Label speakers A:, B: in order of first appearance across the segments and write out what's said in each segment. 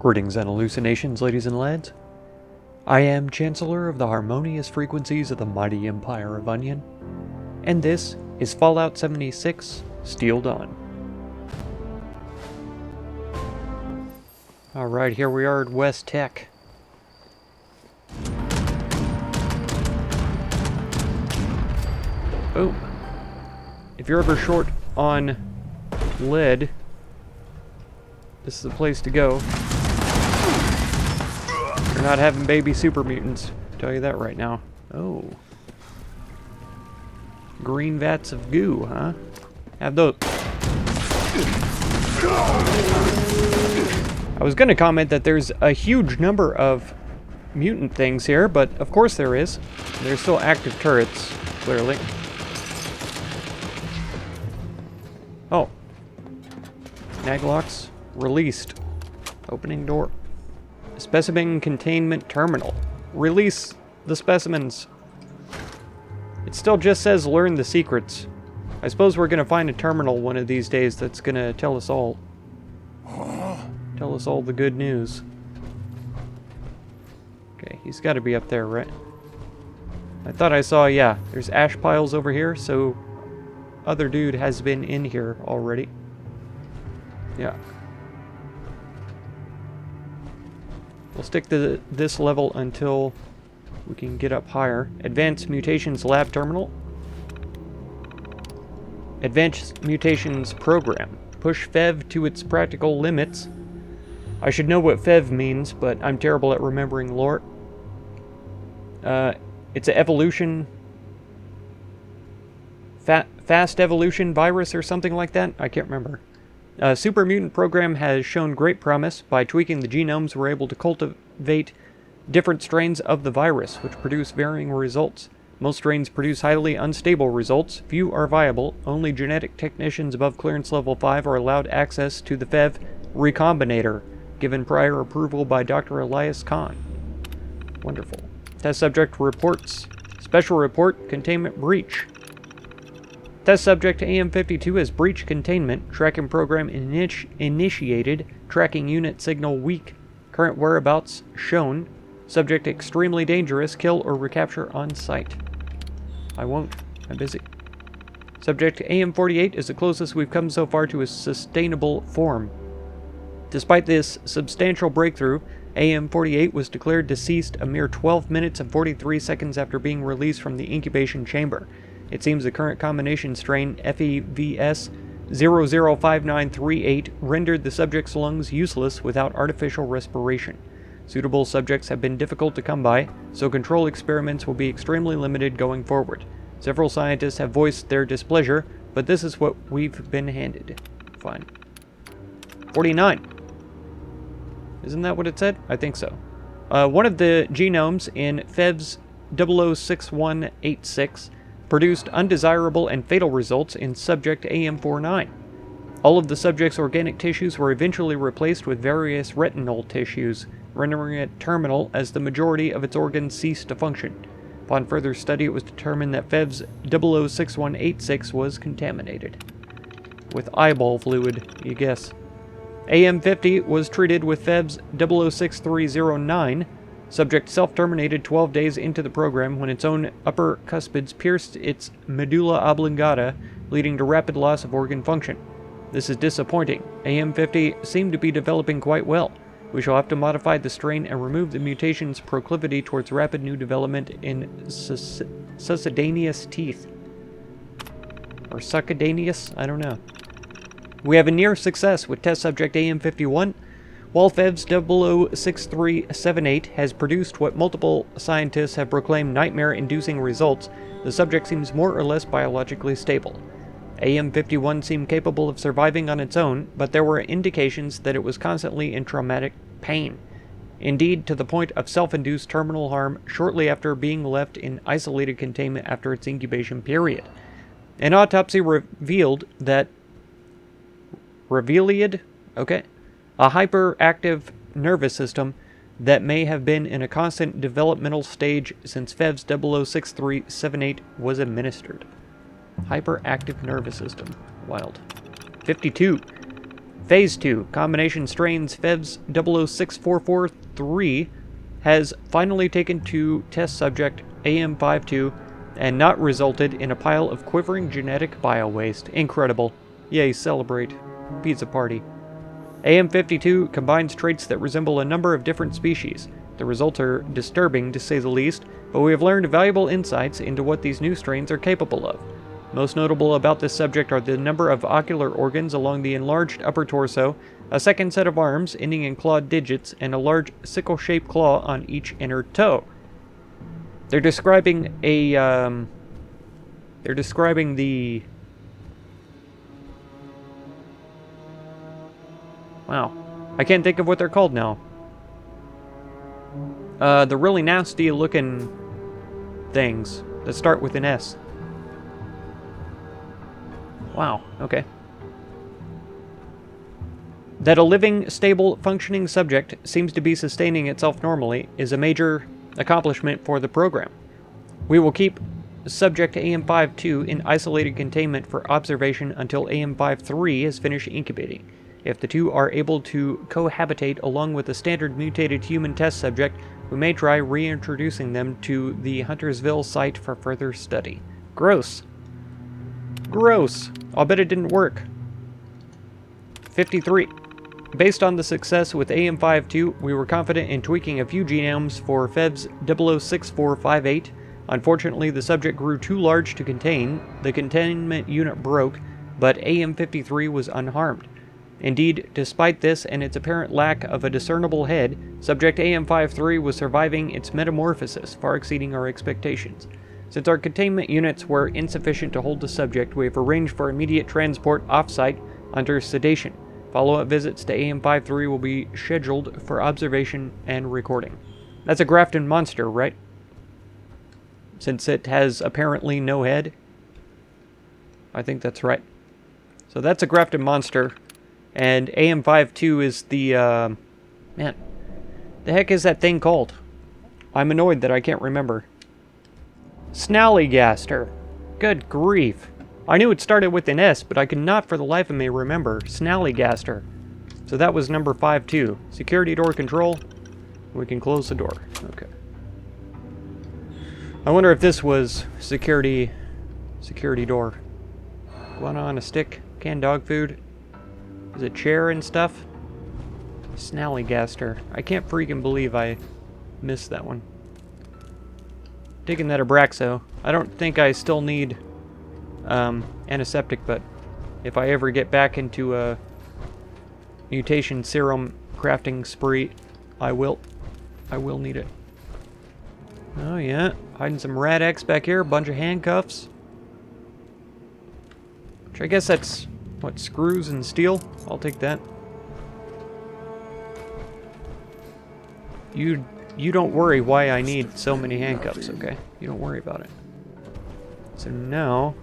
A: Greetings and hallucinations, ladies and lads. I am Chancellor of the harmonious frequencies of the mighty Empire of Onion, and this is Fallout 76 Steel Dawn. Alright, here we are at West Tek. Boom. If you're ever short on lead, this is the place to go. You're not having baby super mutants, I'll tell you that right now. Oh. Green vats of goo, huh? Have those. I was going to comment that there's a huge number of mutant things here, but of course there is. There's still active turrets, clearly. Oh. Naglocks released. Opening door. Specimen containment terminal. Release the specimens. It still just says learn the secrets. I suppose we're going to find a terminal one of these days that's going to tell us all. Tell us all the good news. Okay, he's got to be up there, right? I thought I saw, yeah, there's ash piles over here, so other dude has been in here already. Yeah. We'll stick to this level until we can get up higher. Advanced Mutations Lab Terminal. Advanced Mutations Program. Push FEV to its practical limits. I should know what FEV means, but I'm terrible at remembering lore. It's an evolution... fast evolution virus or something like that? I can't remember. Super Mutant Program has shown great promise. By tweaking the genomes, we're able to cultivate different strains of the virus, which produce varying results. Most strains produce highly unstable results. Few are viable. Only genetic technicians above clearance level 5 are allowed access to the FEV Recombinator, given prior approval by Dr. Elias Khan. Wonderful. Test subject reports. Special report, containment breach. Test subject AM52 has breach containment. Tracking program initiated. Tracking unit signal weak. Current whereabouts shown. Subject extremely dangerous. Kill or recapture on site. I won't. I'm busy. Subject AM48 is the closest we've come so far to a sustainable form. Despite this substantial breakthrough, AM48 was declared deceased a mere 12 minutes and 43 seconds after being released from the incubation chamber. It seems the current combination strain, FEVS 005938, rendered the subject's lungs useless without artificial respiration. Suitable subjects have been difficult to come by, so control experiments will be extremely limited going forward. Several scientists have voiced their displeasure, but this is what we've been handed. Fine. 49. Isn't that what it said? I think so. One of the genomes in FEVS 006186 produced undesirable and fatal results in subject AM49. All of the subject's organic tissues were eventually replaced with various retinal tissues, rendering it terminal as the majority of its organs ceased to function. Upon further study, it was determined that FEVS 006186 was contaminated. With eyeball fluid, you guess. AM50 was treated with FEVS 006309. Subject self-terminated 12 days into the program when its own upper cuspids pierced its medulla oblongata, leading to rapid loss of organ function. This is disappointing. AM50 seemed to be developing quite well. We shall have to modify the strain and remove the mutation's proclivity towards rapid new development in succedaneous teeth. Or succedaneous? I don't know. We have a near success with test subject AM51. While FEVS 006378 has produced what multiple scientists have proclaimed nightmare-inducing results, the subject seems more or less biologically stable. AM51 seemed capable of surviving on its own, but there were indications that it was constantly in traumatic pain. Indeed, to the point of self-induced terminal harm shortly after being left in isolated containment after its incubation period. An autopsy revealed that a hyperactive nervous system that may have been in a constant developmental stage since FEVS 006378 was administered. Hyperactive nervous system. Wild. 52. Phase 2, combination strains FEVS 006443 has finally taken to test subject AM52 and not resulted in a pile of quivering genetic biowaste. Incredible. Yay, celebrate. Pizza party. AM52 combines traits that resemble a number of different species. The results are disturbing, to say the least, but we have learned valuable insights into what these new strains are capable of. Most notable about this subject are the number of ocular organs along the enlarged upper torso, a second set of arms ending in clawed digits, and a large sickle-shaped claw on each inner toe. They're describing the... Wow. I can't think of what they're called now. The really nasty looking things that start with an S. Wow, okay. That a living, stable, functioning subject seems to be sustaining itself normally is a major accomplishment for the program. We will keep subject AM52 in isolated containment for observation until AM53 has finished incubating. If the two are able to cohabitate along with the standard mutated human test subject, we may try reintroducing them to the Huntersville site for further study. Gross. Gross. I'll bet it didn't work. 53. Based on the success with AM52, we were confident in tweaking a few genomes for FEVS 006458. Unfortunately, the subject grew too large to contain, the containment unit broke, but AM53 was unharmed. Indeed, despite this and its apparent lack of a discernible head, subject AM53 was surviving its metamorphosis, far exceeding our expectations. Since our containment units were insufficient to hold the subject, we have arranged for immediate transport off-site under sedation. Follow-up visits to AM53 will be scheduled for observation and recording. That's a Grafton monster, right? Since it has apparently no head. I think that's right. So that's a Grafton monster. And AM52 is the, man, the heck is that thing called? I'm annoyed that I can't remember. Snallygaster. Good grief. I knew it started with an S, but I could not for the life of me remember. Snallygaster. So that was number 5-2. Security door control. We can close the door. Okay. I wonder if this was security door. Guana on a stick. Canned dog food. Is it chair and stuff? Snallygaster. I can't freaking believe I missed that one. Taking that Abraxo. I don't think I still need antiseptic, but if I ever get back into a mutation serum crafting spree, I will need it. Oh yeah, hiding some Rad X back here, a bunch of handcuffs. Which I guess that's, what, screws and steel? I'll take that. You don't worry why I need so many handcuffs, okay? You don't worry about it. So now...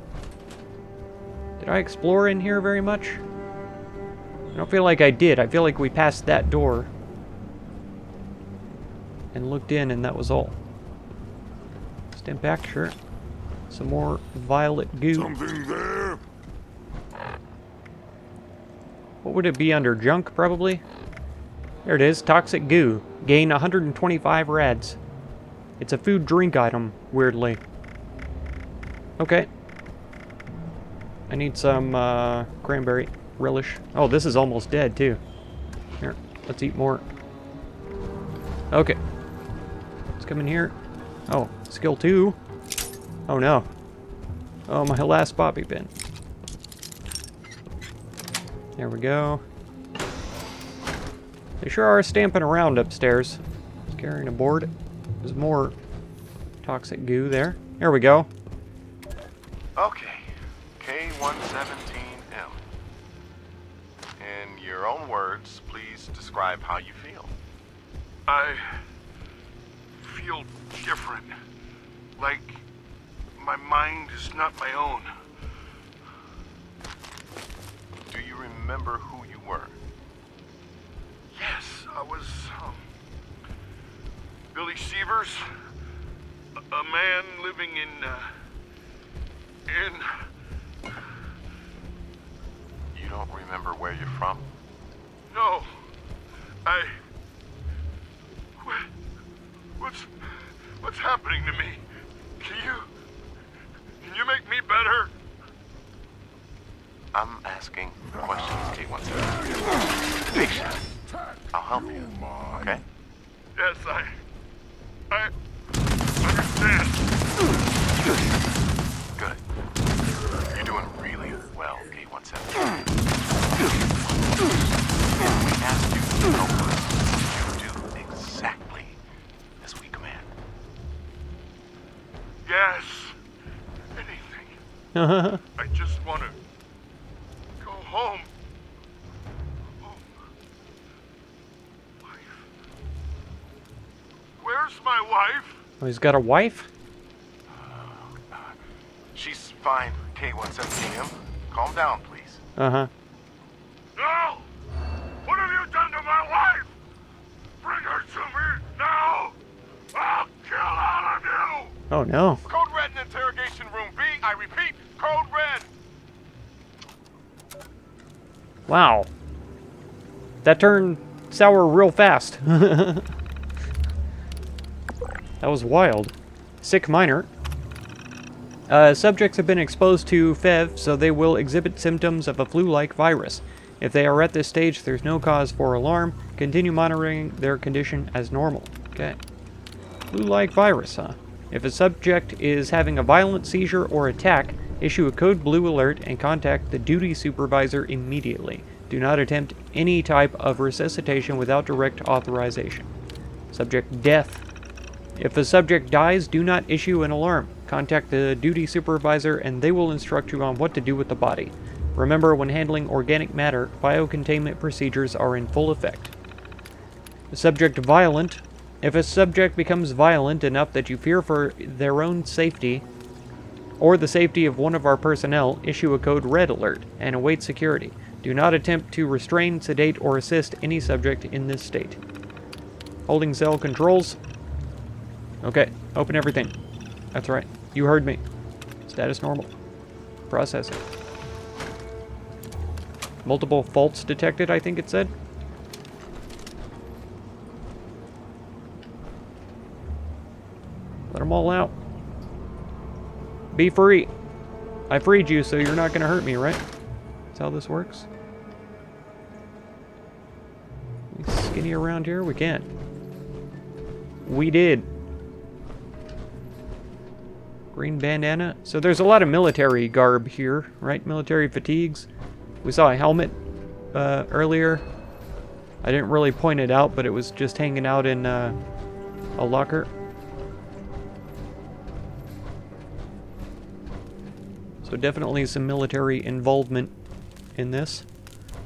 A: Did I explore in here very much? I don't feel like I did. I feel like we passed that door and looked in and that was all. Stand back, sure. Some more violet goo.
B: Something there?
A: What would it be under? Junk, probably? There it is. Toxic goo. Gain 125 rads. It's a food drink item, weirdly. Okay. I need some cranberry relish. Oh, this is almost dead, too. Here, let's eat more. Okay. Let's come in here. Oh, skill 2. Oh, no. Oh, my last bobby pin. There we go. They sure are stamping around upstairs. Just carrying a board. There's more toxic goo there. There we go.
B: Okay. K117M. In your own words, please describe how you feel.
C: I feel different. Like my mind is not my own.
B: Do you remember who you were?
C: Yes, I was, Billy Sievers, a man living in
B: You don't remember where you're from? I'm asking questions, K-17. Patient. I'll help you, okay?
C: Yes, I understand.
B: Good. You're doing really well, K-17. If we ask you to help us, you do exactly as we command.
C: Yes. Anything. I just want to go home. Home. Wife. Where's my wife?
A: Oh, he's got a wife?
B: She's fine, K-17M. Calm down, please.
A: Uh-huh.
C: No! What have you done to my wife? Bring her to me now! I'll kill all of you!
A: Oh, no.
B: Code Red in interrogation room B. I repeat, Code Red.
A: Wow. That turned sour real fast. That was wild. Sick minor. Subjects have been exposed to FEV, so they will exhibit symptoms of a flu-like virus. If they are at this stage, there's no cause for alarm. Continue monitoring their condition as normal. Okay. Flu-like virus, huh? If a subject is having a violent seizure or attack, issue a code blue alert and contact the duty supervisor immediately. Do not attempt any type of resuscitation without direct authorization. Subject death. If a subject dies, do not issue an alarm. Contact the duty supervisor and they will instruct you on what to do with the body. Remember, when handling organic matter, biocontainment procedures are in full effect. The subject violent. If a subject becomes violent enough that you fear for their own safety or the safety of one of our personnel, issue a code red alert and await security. Do not attempt to restrain, sedate, or assist any subject in this state. Holding cell controls. Okay, open everything. That's right. You heard me. Status normal. Processing. Multiple faults detected, I think it said. Let them all out. Be free. I freed you, so you're not going to hurt me, right? That's how this works. We skinny around here? We can. We did. Green bandana. So there's a lot of military garb here, right? Military fatigues. We saw a helmet earlier. I didn't really point it out, but it was just hanging out in a locker. So definitely some military involvement in this.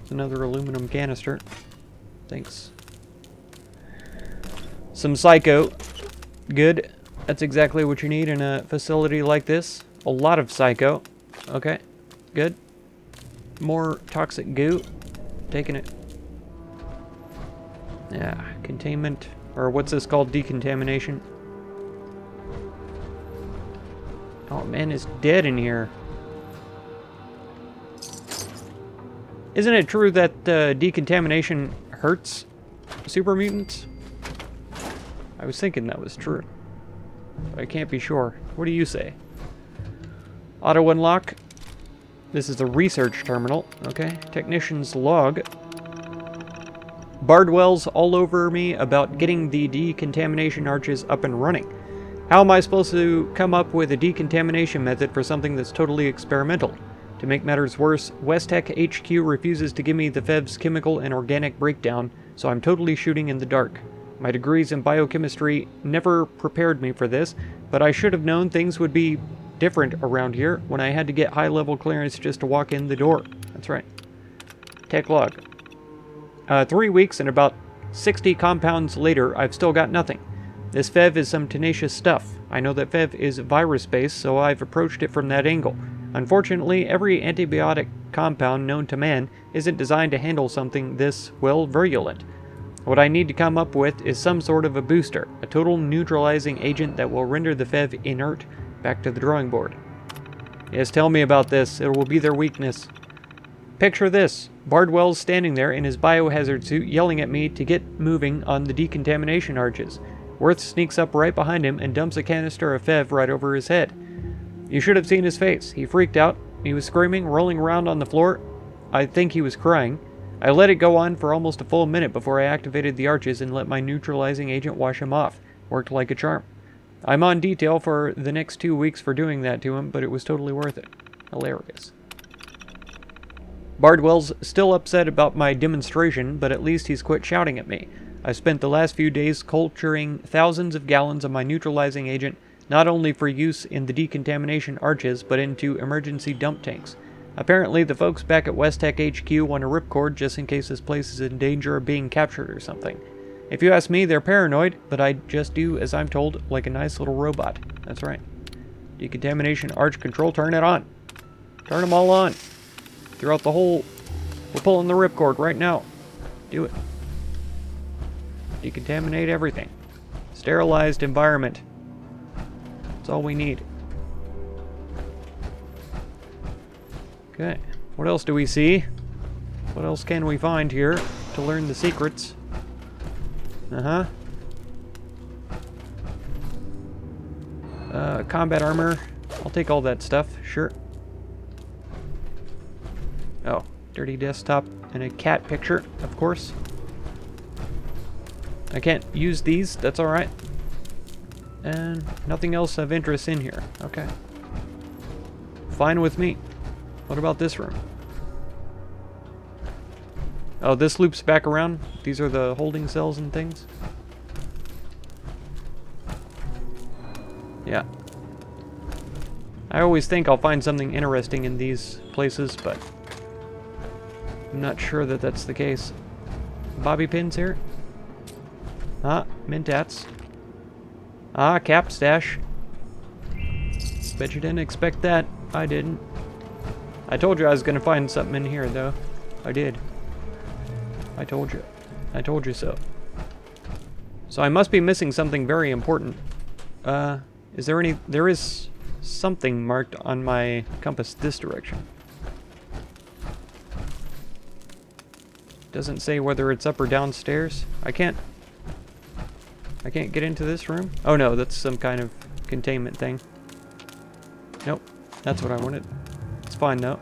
A: It's another aluminum canister. Thanks. Some psycho. Good. That's exactly what you need in a facility like this. A lot of psycho. Okay. Good. More toxic goo. Taking it. Yeah. Containment. Or what's this called? Decontamination. Oh man, it's dead in here. Isn't it true that decontamination hurts super mutants? I was thinking that was true. But I can't be sure. What do you say? Auto unlock. This is the research terminal. Okay. Technician's log. Bardwell's all over me about getting the decontamination arches up and running. How am I supposed to come up with a decontamination method for something that's totally experimental? To make matters worse, West Tek HQ refuses to give me the FEV's chemical and organic breakdown, so I'm totally shooting in the dark. My degrees in biochemistry never prepared me for this, but I should have known things would be different around here when I had to get high-level clearance just to walk in the door. That's right. Tech log. 3 weeks and about 60 compounds later, I've still got nothing. This FEV is some tenacious stuff. I know that FEV is virus-based, so I've approached it from that angle. Unfortunately, every antibiotic compound known to man isn't designed to handle something this, well, virulent. What I need to come up with is some sort of a booster, a total neutralizing agent that will render the FEV inert. Back to the drawing board. Yes, tell me about this. It will be their weakness. Picture this. Bardwell's standing there in his biohazard suit yelling at me to get moving on the decontamination arches. Worth sneaks up right behind him and dumps a canister of FEV right over his head. You should have seen his face. He freaked out, He was screaming, rolling around on the floor. I think he was crying. I let it go on for almost a full minute before I activated the arches and let my neutralizing agent wash him off. Worked like a charm. I'm on detail for the next 2 weeks for doing that to him, but it was totally worth it. Hilarious. Bardwell's still upset about my demonstration, but at least he's quit shouting at me. I spent the last few days culturing thousands of gallons of my neutralizing agent, not only for use in the decontamination arches, but into emergency dump tanks. Apparently, the folks back at West Tek HQ want a ripcord just in case this place is in danger of being captured or something. If you ask me, they're paranoid, but I just do as I'm told, like a nice little robot. That's right. Decontamination arch control, turn it on. Turn them all on. Throughout the whole... We're pulling the ripcord right now. Do it. Decontaminate everything. Sterilized environment. That's all we need. Okay. What else do we see? What else can we find here to learn the secrets? Combat armor. I'll take all that stuff. Sure. Oh. Dirty desktop and a cat picture, of course. I can't use these. That's alright. And nothing else of interest in here. Okay. Fine with me. What about this room? Oh, this loops back around? These are the holding cells and things? Yeah. I always think I'll find something interesting in these places, but I'm not sure that that's the case. Bobby pins here? Ah, Mentats. Ah, cap stash. Bet you didn't expect that. I didn't. I told you I was gonna find something in here, though. I did. I told you. I told you so. So I must be missing something very important. Is there any... There is something marked on my compass this direction. Doesn't say whether it's up or downstairs. I can't get into this room? Oh no, that's some kind of containment thing. Nope, that's what I wanted. It's fine though.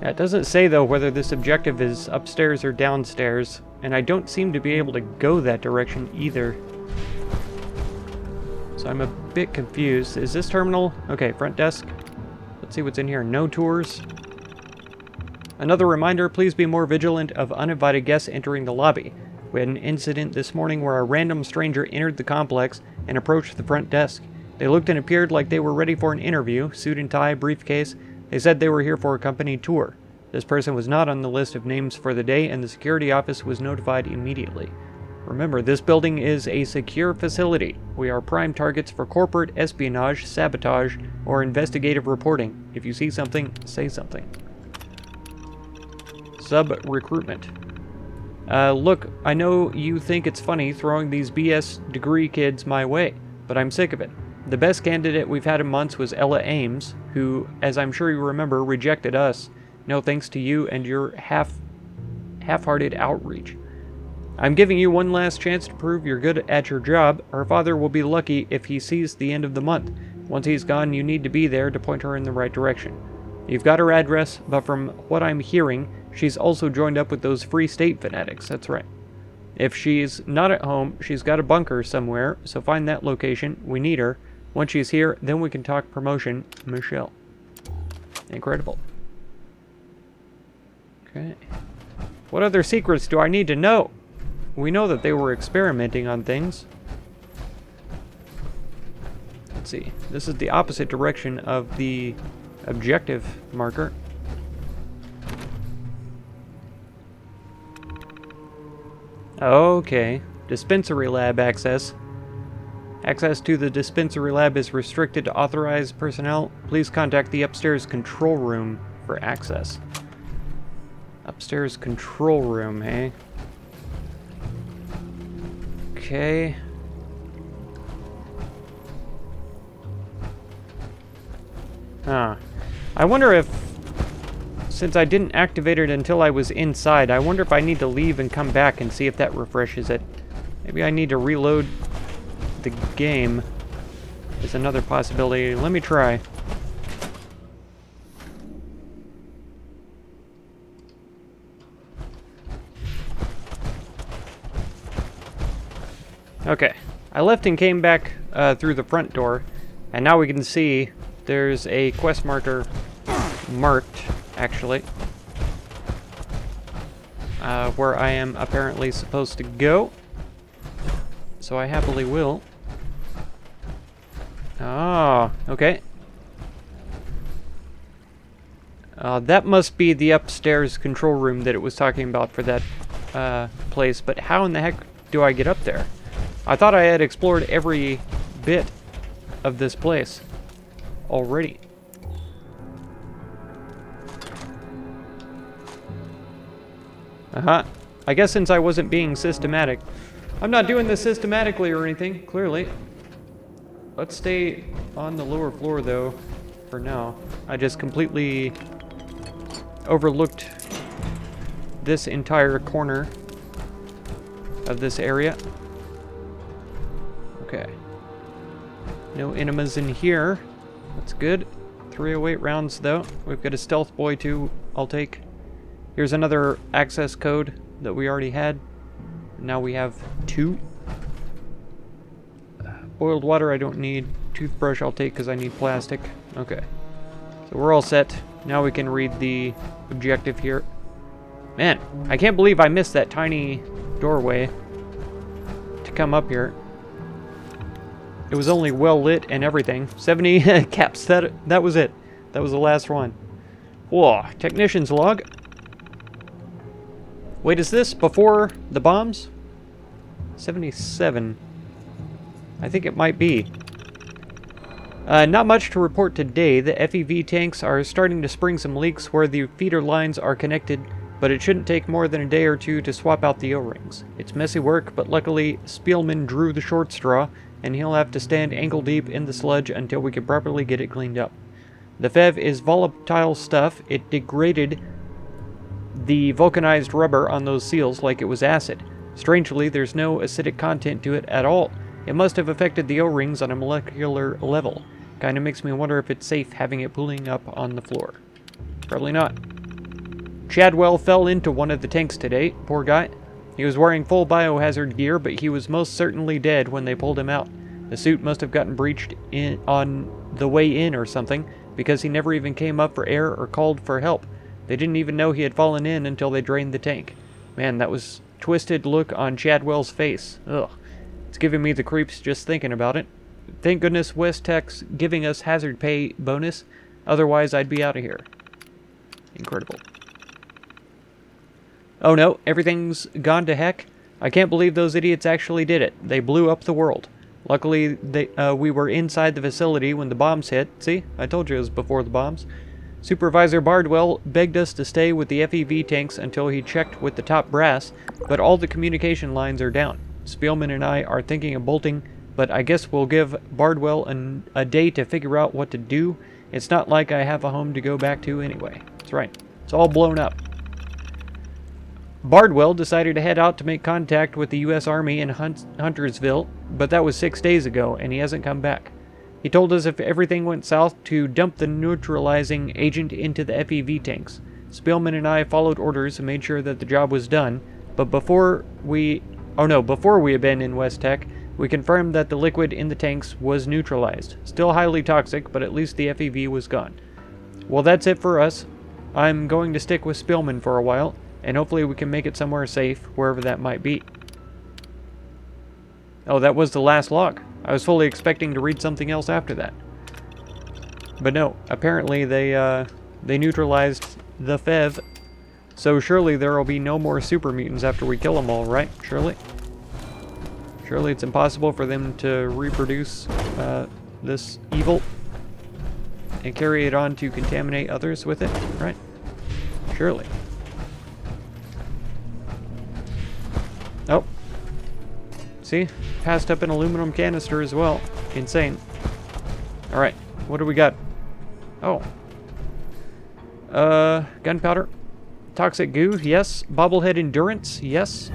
A: Yeah, it doesn't say though whether this objective is upstairs or downstairs, and I don't seem to be able to go that direction either. So I'm a bit confused. Is this terminal? Okay, front desk. Let's see what's in here. No tours. Another reminder, please be more vigilant of uninvited guests entering the lobby. We had an incident this morning where a random stranger entered the complex and approached the front desk. They looked and appeared like they were ready for an interview, suit and tie, briefcase. They said they were here for a company tour. This person was not on the list of names for the day, and the security office was notified immediately. Remember, this building is a secure facility. We are prime targets for corporate espionage, sabotage, or investigative reporting. If you see something, say something. Sub-recruitment. Look, I know you think it's funny throwing these BS degree kids my way, but I'm sick of it. The best candidate we've had in months was Ella Ames, who, as I'm sure you remember, rejected us. No thanks to you and your half-hearted outreach. I'm giving you one last chance to prove you're good at your job. Her father will be lucky if he sees the end of the month. Once he's gone, you need to be there to point her in the right direction. You've got her address, but from what I'm hearing, she's also joined up with those Free State fanatics. That's right. If she's not at home, she's got a bunker somewhere, so find that location. We need her. Once she's here, then we can talk promotion. Michelle. Incredible. Okay. What other secrets do I need to know? We know that they were experimenting on things. Let's see. This is the opposite direction of the objective marker. Okay. Dispensary Lab Access. Access to the Dispensary Lab is restricted to authorized personnel. Please contact the upstairs control room for access. Upstairs control room, hey? Okay. Huh. I wonder if, since I didn't activate it until I was inside, I wonder if I need to leave and come back and see if that refreshes it. Maybe I need to reload the game. Is another possibility. Let me try. Okay. I left and came back through the front door, and now we can see there's a quest marker marked, actually, where I am apparently supposed to go. So I happily will. Ah, okay. That must be the upstairs control room that it was talking about for that place, but how in the heck do I get up there? I thought I had explored every bit of this place already. Uh-huh. I guess since I wasn't being systematic. I'm not doing this systematically or anything, clearly. Let's stay on the lower floor, though, for now. I just completely overlooked this entire corner of this area. Okay. No enemas in here. That's good. 308 rounds, though. We've got a stealth boy, too, I'll take. Here's another access code that we already had. Now we have 2. Boiled water I don't need. Toothbrush I'll take because I need plastic. Okay. So we're all set. Now we can read the objective here. Man, I can't believe I missed that tiny doorway to come up here. It was only well lit and everything. 70 caps. That was it. That was the last one. Whoa. Technician's log. Wait, is this before the bombs? 77. I think it might be. Not much to report today. The FEV tanks are starting to spring some leaks where the feeder lines are connected, but it shouldn't take more than a day or 2 to swap out the O-rings. It's messy work, but luckily Spielman drew the short straw, and he'll have to stand ankle deep in the sludge until we can properly get it cleaned up. The FEV is volatile stuff. It degraded the vulcanized rubber on those seals like it was acid. Strangely, there's no acidic content to it at all. It must have affected the O-rings on a molecular level. Kinda makes me wonder if it's safe having it pooling up on the floor. Probably not. Chadwell fell into one of the tanks today, poor guy. He was wearing full biohazard gear, but he was most certainly dead when they pulled him out. The suit must have gotten breached on the way in or something, because he never even came up for air or called for help. They didn't even know he had fallen in until they drained the tank. Man, that was a twisted look on Chadwell's face. Ugh. It's giving me the creeps just thinking about it. Thank goodness West Tek's giving us hazard pay bonus. Otherwise, I'd be out of here. Incredible. Oh no, everything's gone to heck. I can't believe those idiots actually did it. They blew up the world. Luckily, we were inside the facility when the bombs hit. See? I told you it was before the bombs. Supervisor Bardwell begged us to stay with the FEV tanks until he checked with the top brass, but all the communication lines are down. Spielman and I are thinking of bolting, but I guess we'll give Bardwell a day to figure out what to do. It's not like I have a home to go back to anyway. That's right. It's all blown up. Bardwell decided to head out to make contact with the U.S. Army in Huntersville, but that was 6 days ago, and he hasn't come back. He told us if everything went south to dump the neutralizing agent into the FEV tanks. Spielman and I followed orders and made sure that the job was done, but before we abandoned West Tek, we confirmed that the liquid in the tanks was neutralized. Still highly toxic, but at least the FEV was gone. Well, that's it for us. I'm going to stick with Spielman for a while, and hopefully we can make it somewhere safe, wherever that might be. Oh, that was the last log. I was fully expecting to read something else after that. But no, apparently they neutralized the FEV, so surely there will be no more super mutants after we kill them all, right? Surely? Surely it's impossible for them to reproduce this evil and carry it on to contaminate others with it, right? Surely. Oh. See? Passed up an aluminum canister as well. Insane. Alright. What do we got? Oh. Gunpowder. Toxic goo, yes. Bobblehead endurance, yes.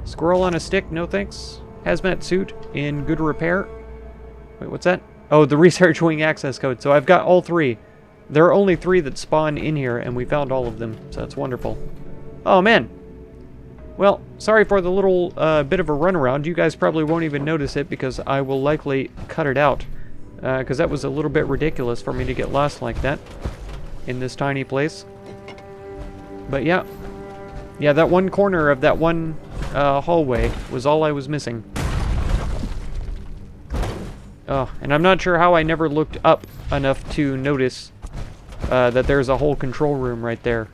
A: Squirrel on a stick, no thanks. Hazmat suit in good repair. Wait, what's that? Oh, the research wing access code. So I've got all 3. There are only 3 that spawn in here, and we found all of them. So that's wonderful. Oh, man. Well, sorry for the little bit of a runaround. You guys probably won't even notice it because I will likely cut it out. Because that was a little bit ridiculous for me to get lost like that in this tiny place. But yeah. Yeah, that one corner of that one hallway was all I was missing. Oh, and I'm not sure how I never looked up enough to notice that there's a whole control room right there.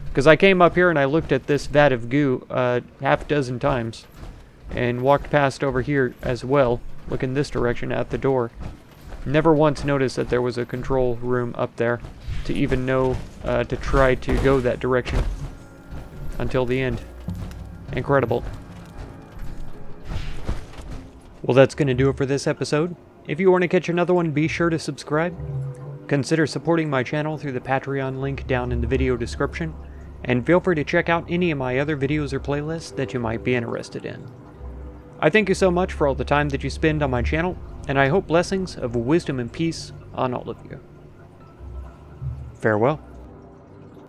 A: Because I came up here and I looked at this vat of goo half a dozen times. And walked past over here as well, looking this direction at the door. Never once noticed that there was a control room up there to even know to try to go that direction until the end. Incredible. Well, that's going to do it for this episode. If you want to catch another one, be sure to subscribe. Consider supporting my channel through the Patreon link down in the video description. And feel free to check out any of my other videos or playlists that you might be interested in. I thank you so much for all the time that you spend on my channel, and I hope blessings of wisdom and peace on all of you. Farewell.